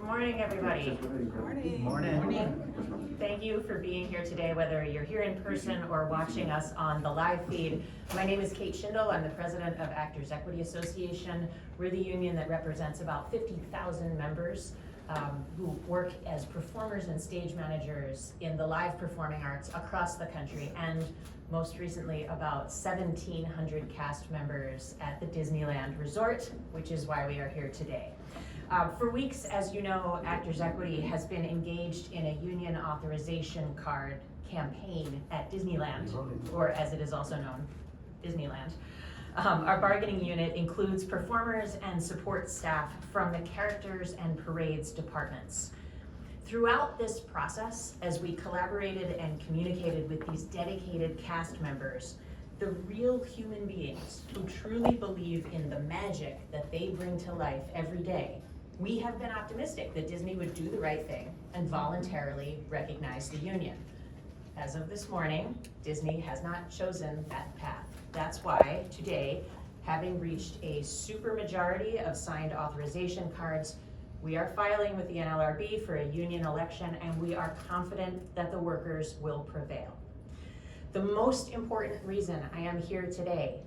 morning, everybody. Morning. Thank you for being here today, whether you're here in person or watching us on the live feed. My name is Kate Schindel. I'm the president of Actors Equity Association. We're the union that represents about 50,000 members who work as performers and stage managers in the live performing arts across the country, and most recently about 1,700 cast members at the Disneyland Resort, which is why we are here today. For weeks, as you know, Actors Equity has been engaged in a union authorization card campaign at Disneyland, or as it is also known, Disneyland. Our bargaining unit includes performers and support staff from the characters and parades departments. Throughout this process, as we collaborated and communicated with these dedicated cast members, the real human beings who truly believe in the magic that they bring to life every day, we have been optimistic that Disney would do the right thing and voluntarily recognize the union. As of this morning, Disney has not chosen that path. That's why today, having reached a supermajority of signed authorization cards, we are filing with the NLRB for a union election, and we are confident that the workers will prevail. The most important reason I am here today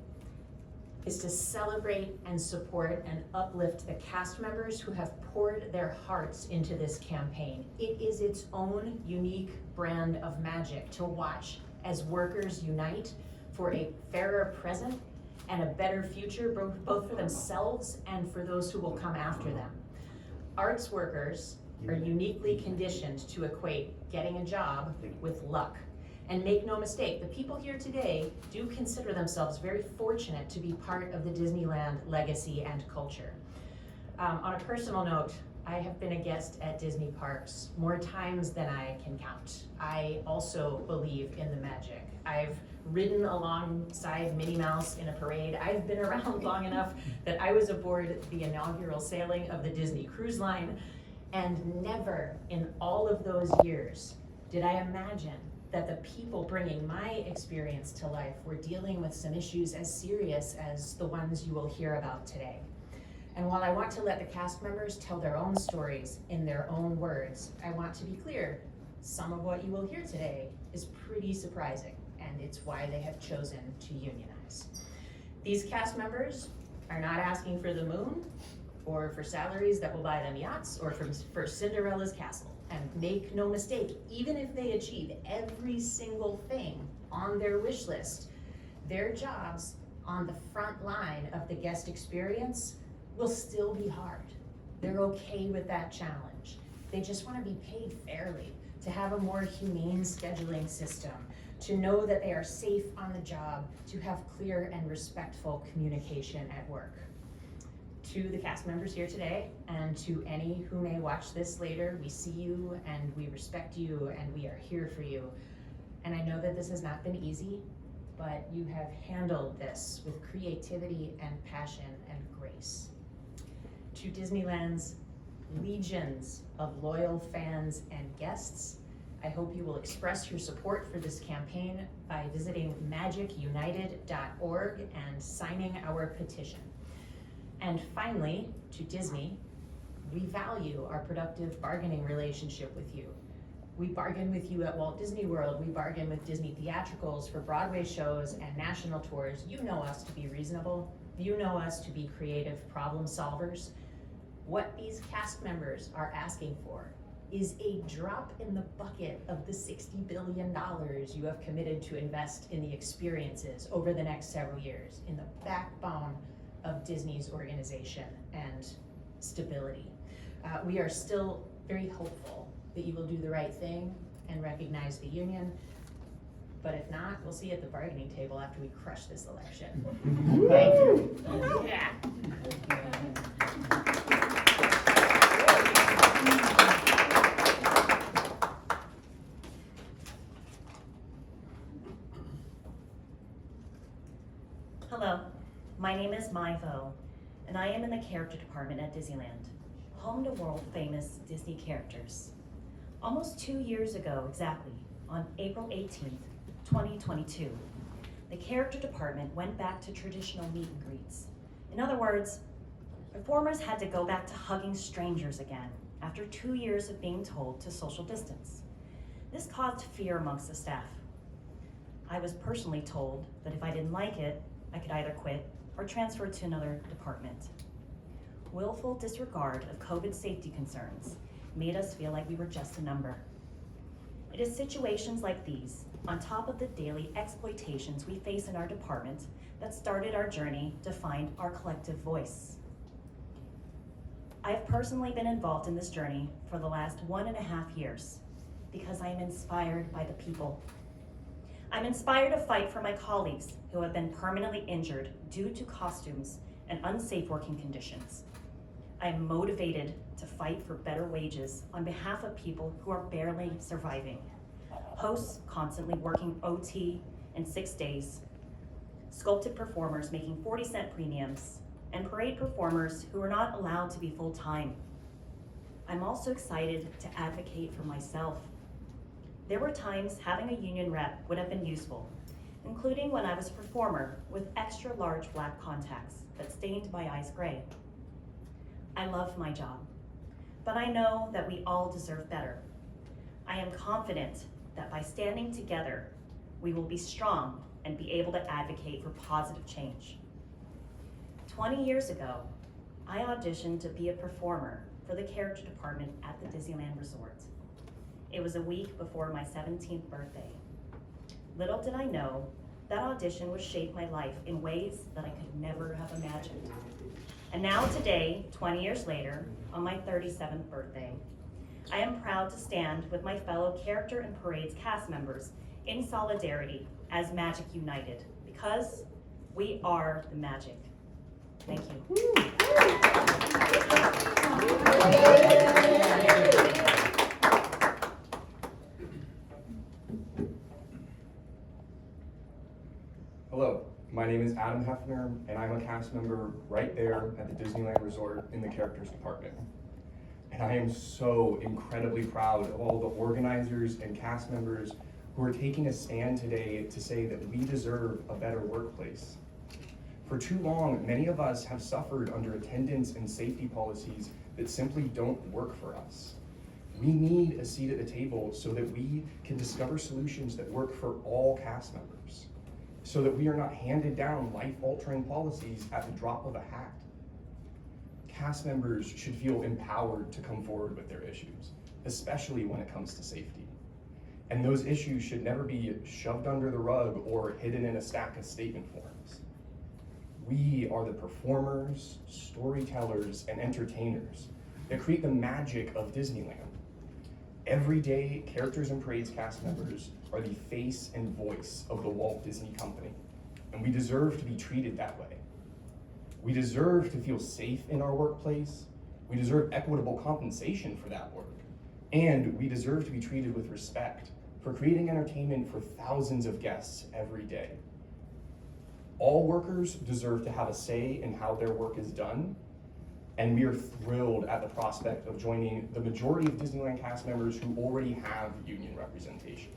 is to celebrate and support and uplift the cast members who have poured their hearts into this campaign. It is its own unique brand of magic to watch as workers unite for a fairer present and a better future, both for themselves and for those who will come after them. Arts workers are uniquely conditioned to equate getting a job with luck. And make no mistake, the people here today do consider themselves very fortunate to be part of the Disneyland legacy and culture. On a personal note, I have been a guest at Disney parks more times than I can count. I also believe in the magic. I've ridden alongside Minnie Mouse in a parade. I've been around long enough that I was aboard the inaugural sailing of the Disney Cruise Line, and never in all of those years did I imagine that the people bringing my experience to life were dealing with some issues as serious as the ones you will hear about today. And while I want to let the cast members tell their own stories in their own words, I want to be clear, some of what you will hear today is pretty surprising, and it's why they have chosen to unionize. These cast members are not asking for the moon, or for salaries that will buy them yachts, or for Cinderella's castle. And make no mistake, even if they achieve every single thing on their wish list, their jobs on the front line of the guest experience will still be hard. They're okay with that challenge. They just want to be paid fairly, to have a more humane scheduling system, to know that they are safe on the job, to have clear and respectful communication at work. To the cast members here today, and to any who may watch this later, we see you and we respect you and we are here for you. And I know that this has not been easy, but you have handled this with creativity and passion and grace. To Disneyland's legions of loyal fans and guests, I hope you will express your support for this campaign by visiting magicunited.org and signing our petition. And finally, to Disney, we value our productive bargaining relationship with you. We bargain with you at Walt Disney World, we bargain with Disney Theatricals for Broadway shows and national tours. You know us to be reasonable. You know us to be creative problem solvers. What these cast members are asking for is a drop in the bucket of the $60 billion you have committed to invest in the experiences over the next several years, in the backbone of Disney's organization and stability. We are still very hopeful that you will do the right thing and recognize the union, but if not, we'll see you at the bargaining table after we crush this election. Thank you. Yeah. Hello, my name is Mai Vo, and I am in the character department at Disneyland, home to world-famous Disney characters. Almost 2 years ago exactly, on April 18th, 2022, the character department went back to traditional meet and greets. In other words, performers had to go back to hugging strangers again after 2 years of being told to social distance. This caused fear amongst the staff. I was personally told that if I didn't like it, I could either quit or transfer to another department. Willful disregard of COVID safety concerns made us feel like we were just a number. It is situations like these, on top of the daily exploitations we face in our department, that started our journey to find our collective voice. I have personally been involved in this journey for the last 1.5 years because I am inspired by the people. I'm inspired to fight for my colleagues who have been permanently injured due to costumes and unsafe working conditions. I am motivated to fight for better wages on behalf of people who are barely surviving. Hosts constantly working OT and 6 days, sculpted performers making 40-cent premiums, and parade performers who are not allowed to be full-time. I'm also excited to advocate for myself. There were times having a union rep would have been useful, including when I was a performer with extra large black contacts that stained my eyes gray. I love my job, but I know that we all deserve better. I am confident that by standing together, we will be strong and be able to advocate for positive change. 20 years ago, I auditioned to be a performer for the character department at the Disneyland Resort. It was a week before my 17th birthday. Little did I know that audition would shape my life in ways that I could never have imagined. And now today, 20 years later, on my 37th birthday, I am proud to stand with my fellow Character and Parades cast members in solidarity as Magic United, because we are the magic. Thank you. Hello, my name is Adam Hefner, and I'm a cast member right there at the Disneyland Resort in the Characters Department. And I am so incredibly proud of all the organizers and cast members who are taking a stand today to say that we deserve a better workplace. For too long, many of us have suffered under attendance and safety policies that simply don't work for us. We need a seat at the table so that we can discover solutions that work for all cast members, so that we are not handed down life-altering policies at the drop of a hat. Cast members should feel empowered to come forward with their issues, especially when it comes to safety. And those issues should never be shoved under the rug or hidden in a stack of statement forms. We are the performers, storytellers, and entertainers that create the magic of Disneyland. Every day, Characters and Parades cast members are the face and voice of the Walt Disney Company, and we deserve to be treated that way. We deserve to feel safe in our workplace, we deserve equitable compensation for that work, and we deserve to be treated with respect for creating entertainment for thousands of guests every day. All workers deserve to have a say in how their work is done, and we are thrilled at the prospect of joining the majority of Disneyland cast members who already have union representation.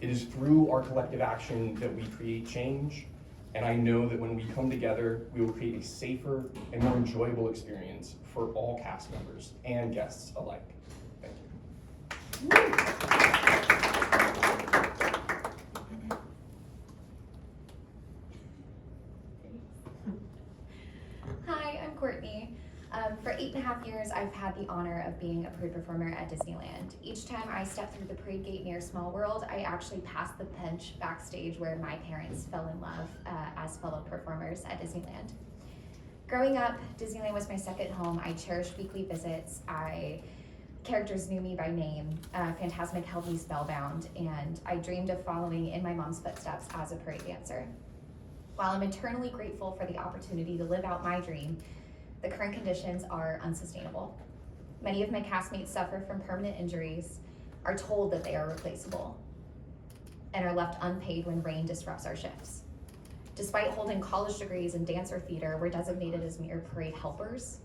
It is through our collective action that we create change, and I know that when we come together, we will create a safer and more enjoyable experience for all cast members and guests alike. Thank you. Hi, I'm Courtney. For 8.5 years, I've had the honor of being a parade performer at Disneyland. Each time I step through the parade gate near Small World, I actually pass the bench backstage where my parents fell in love as fellow performers at Disneyland. Growing up, Disneyland was my second home. I cherished weekly visits. Characters knew me by name. Fantasmic held me spellbound, and I dreamed of following in my mom's footsteps as a parade dancer. While I'm eternally grateful for the opportunity to live out my dream, the current conditions are unsustainable. Many of my castmates suffer from permanent injuries, are told that they are replaceable, and are left unpaid when rain disrupts our shifts. Despite holding college degrees in dance or theater, we're designated as mere parade helpers,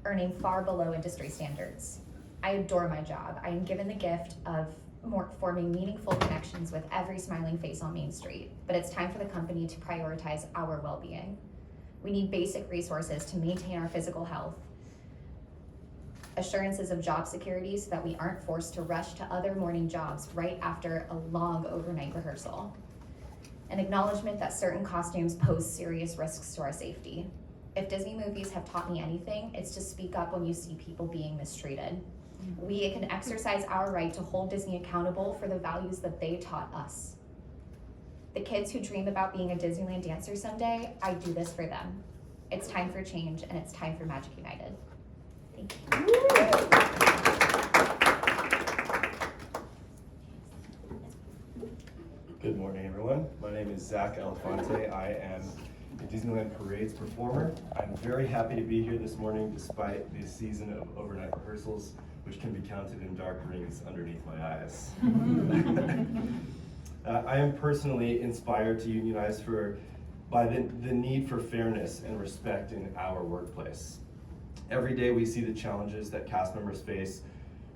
earning far below industry standards. I adore my job. I am given the gift of forming meaningful connections with every smiling face on Main Street, but it's time for the company to prioritize our well-being. We need basic resources to maintain our physical health. assurances of job security so that we aren't forced to rush to other morning jobs right after a long overnight rehearsal. An acknowledgement that certain costumes pose serious risks to our safety. If Disney movies have taught me anything, it's to speak up when you see people being mistreated. We can exercise our right to hold Disney accountable for the values that they taught us. The kids who dream about being a Disneyland dancer someday, I do this for them. It's time for change, and it's time for Magic United. Thank you. Good morning, everyone. My name is Zach Elefante. I am a Disneyland Parades performer. I'm very happy to be here this morning despite the season of overnight rehearsals, which can be counted in dark rings underneath my eyes. I am personally inspired to unionize by the need for fairness and respect in our workplace. Every day we see the challenges that cast members face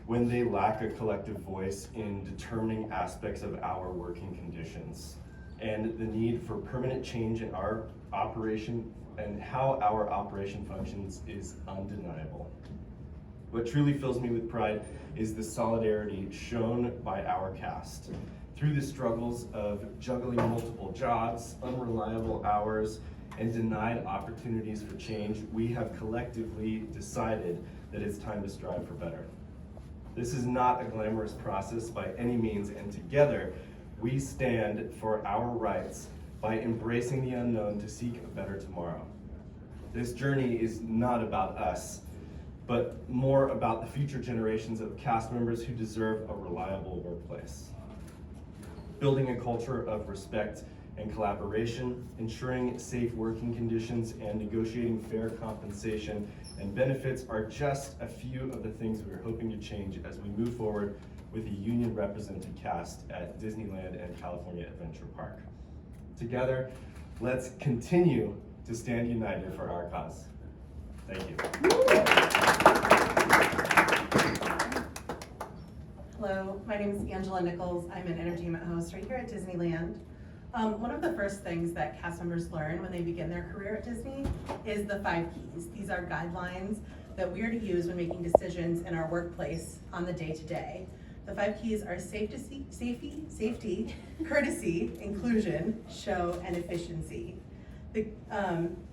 when they lack a collective voice in determining aspects of our working conditions. And the need for permanent change in our operation and how our operation functions is undeniable. What truly fills me with pride is the solidarity shown by our cast. Through the struggles of juggling multiple jobs, unreliable hours, and denied opportunities for change, we have collectively decided that it's time to strive for better. This is not a glamorous process by any means, and together we stand for our rights by embracing the unknown to seek a better tomorrow. This journey is not about us, but more about the future generations of cast members who deserve a reliable workplace. Building a culture of respect and collaboration, ensuring safe working conditions, and negotiating fair compensation and benefits are just a few of the things we are hoping to change as we move forward with a union-represented cast at Disneyland and California Adventure Park. Together, let's continue to stand united for our cause. Thank you. Hello, my name is Angela Nichols. I'm an entertainment host right here at Disneyland. One of the first things that cast members learn when they begin their career at Disney is the 5 keys. These are guidelines that we are to use when making decisions in our workplace on the day-to-day. The 5 keys are safety, courtesy, inclusion, show, and efficiency. The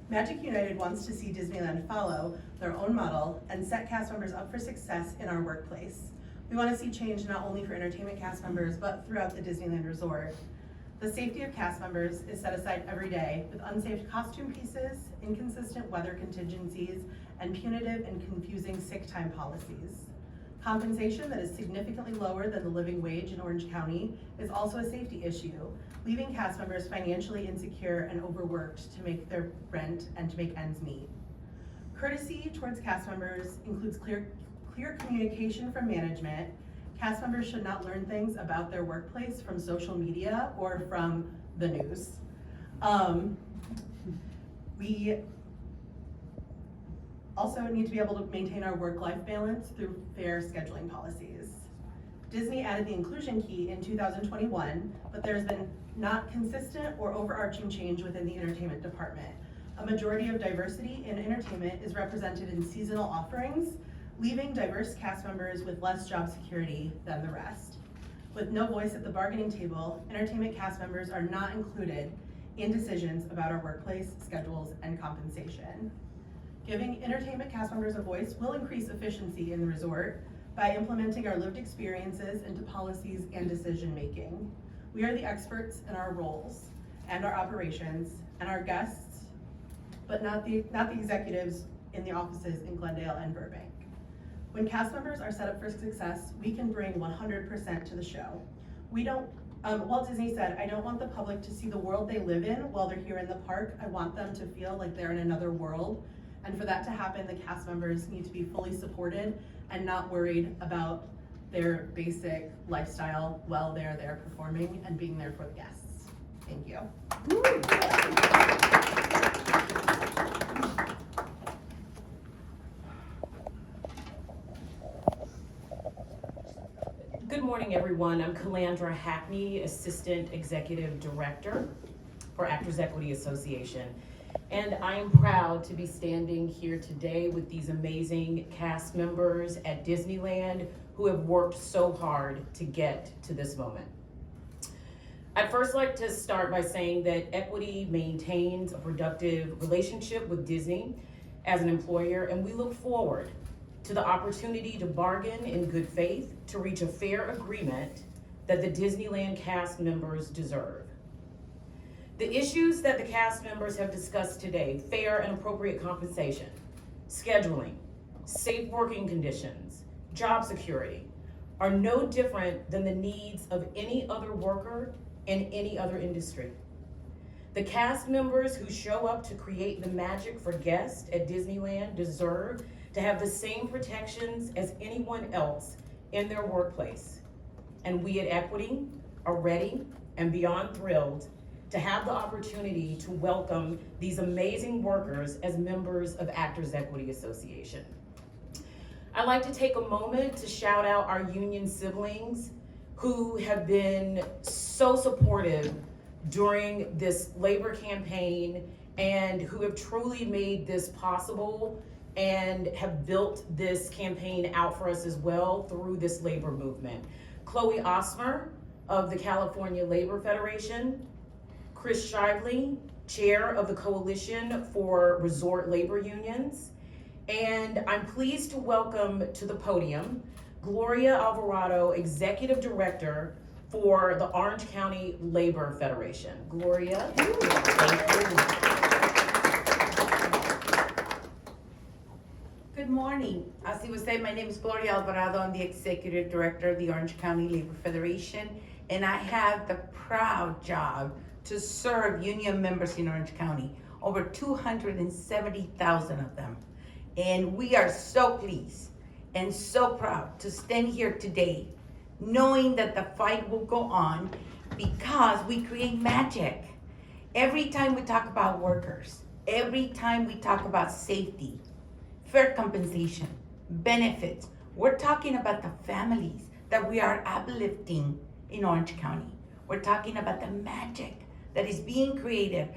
Magic United wants to see Disneyland follow their own model and set cast members up for success in our workplace. We want to see change not only for entertainment cast members, but throughout the Disneyland Resort. The safety of cast members is set aside every day with unsafe costume pieces, inconsistent weather contingencies, and punitive and confusing sick time policies. Compensation that is significantly lower than the living wage in Orange County is also a safety issue, leaving cast members financially insecure and overworked to make their rent and to make ends meet. Courtesy towards cast members includes clear communication from management. Cast members should not learn things about their workplace from social media or from the news. We also need to be able to maintain our work-life balance through fair scheduling policies. Disney added the inclusion key in 2021, but there's been not consistent or overarching change within the entertainment department. A majority of diversity in entertainment is represented in seasonal offerings, leaving diverse cast members with less job security than the rest. With no voice at the bargaining table, entertainment cast members are not included in decisions about our workplace, schedules, and compensation. Giving entertainment cast members a voice will increase efficiency in the resort by implementing our lived experiences into policies and decision-making. We are the experts in our roles and our operations and our guests, but not the executives in the offices in Glendale and Burbank. When cast members are set up for success, we can bring 100% to the show. Walt Disney said, "I don't want the public to see the world they live in while they're here in the park. I want them to feel like they're in another world." And for that to happen, the cast members need to be fully supported and not worried about their basic lifestyle while they're there performing and being there for the guests. Thank you. Good morning, everyone. I'm Kandra Hefner, Assistant Executive Director for Actors Equity Association. And I am proud to be standing here today with these amazing cast members at Disneyland who have worked so hard to get to this moment. I'd first like to start by saying that Equity maintains a productive relationship with Disney as an employer, and we look forward to the opportunity to bargain in good faith to reach a fair agreement that the Disneyland cast members deserve. The issues that the cast members have discussed today, fair and appropriate compensation, scheduling, safe working conditions, job security, are no different than the needs of any other worker in any other industry. The cast members who show up to create the magic for guests at Disneyland deserve to have the same protections as anyone else in their workplace. And we at Equity are ready and beyond thrilled to have the opportunity to welcome these amazing workers as members of Actors Equity Association. I'd like to take a moment to shout out our union siblings who have been so supportive during this labor campaign and who have truly made this possible and have built this campaign out for us as well through this labor movement. Chloe Osmer of the California Labor Federation, Chris Shively, chair of the Coalition for Resort Labor Unions, and I'm pleased to welcome to the podium Gloria Alvarado, Executive Director for the Orange County Labor Federation. Gloria, thank you. Good morning. As he was saying, my name is Gloria Alvarado. I'm the Executive Director of the Orange County Labor Federation, and I have the proud job to serve union members in Orange County, over 270,000 of them. And we are so pleased and so proud to stand here today, knowing that the fight will go on because we create magic. Every time we talk about workers, every time we talk about safety, fair compensation, benefits, we're talking about the families that we are uplifting in Orange County. We're talking about the magic that is being created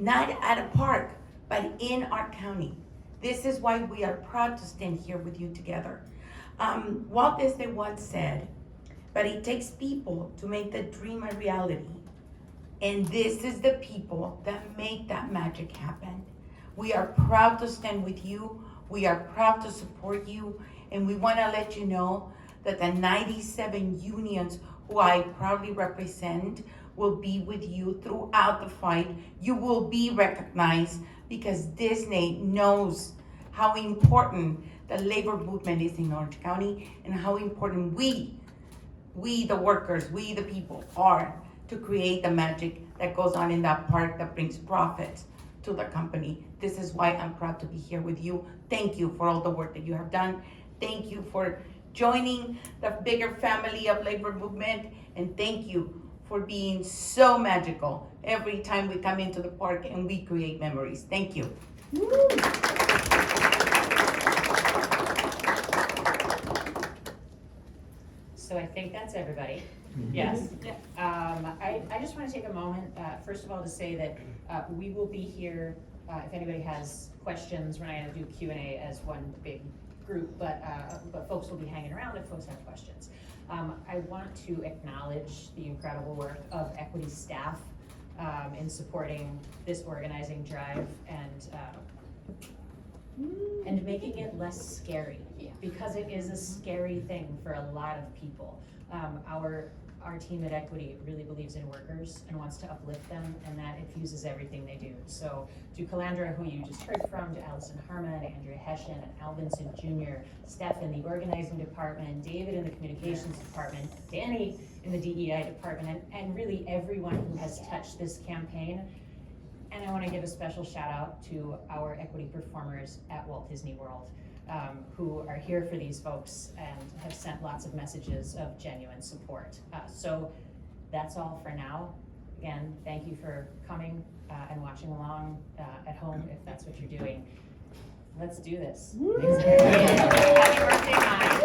not at a park, but in our county. This is why we are proud to stand here with you together. Walt Disney once said, but it takes people to make the dream a reality. And this is the people that make that magic happen. We are proud to stand with you. We are proud to support you. And we want to let you know that the 97 unions who I proudly represent will be with you throughout the fight. You will be recognized because Disney knows how important the labor movement is in Orange County and how important we the workers, we the people are to create the magic that goes on in that park that brings profits to the company. This is why I'm proud to be here with you. Thank you for all the work that you have done. Thank you for joining the bigger family of labor movement, and thank you for being so magical every time we come into the park and we create memories. Thank you. So I think that's everybody. Yes. I just want to take a moment, first of all, to say that we will be here if anybody has questions. We're not going to do Q&A as one big group, but folks will be hanging around if folks have questions. I want to acknowledge the incredible work of Equity staff in supporting this organizing drive and making it less scary, because it is a scary thing for a lot of people. Our team at Equity really believes in workers and wants to uplift them, and that infuses everything they do. So to Kandra, who you just heard from, to Allison Harmon, Andrea Hession, and Al Vincent Jr., Steph in the organizing department, David in the communications department, Danny in the DEI department, and really everyone who has touched this campaign. And I want to give a special shout out to our Equity performers at Walt Disney World, who are here for these folks and have sent lots of messages of genuine support. So that's all for now. Again, thank you for coming and watching along at home if that's what you're doing. Let's do this. Happy birthday, Mike.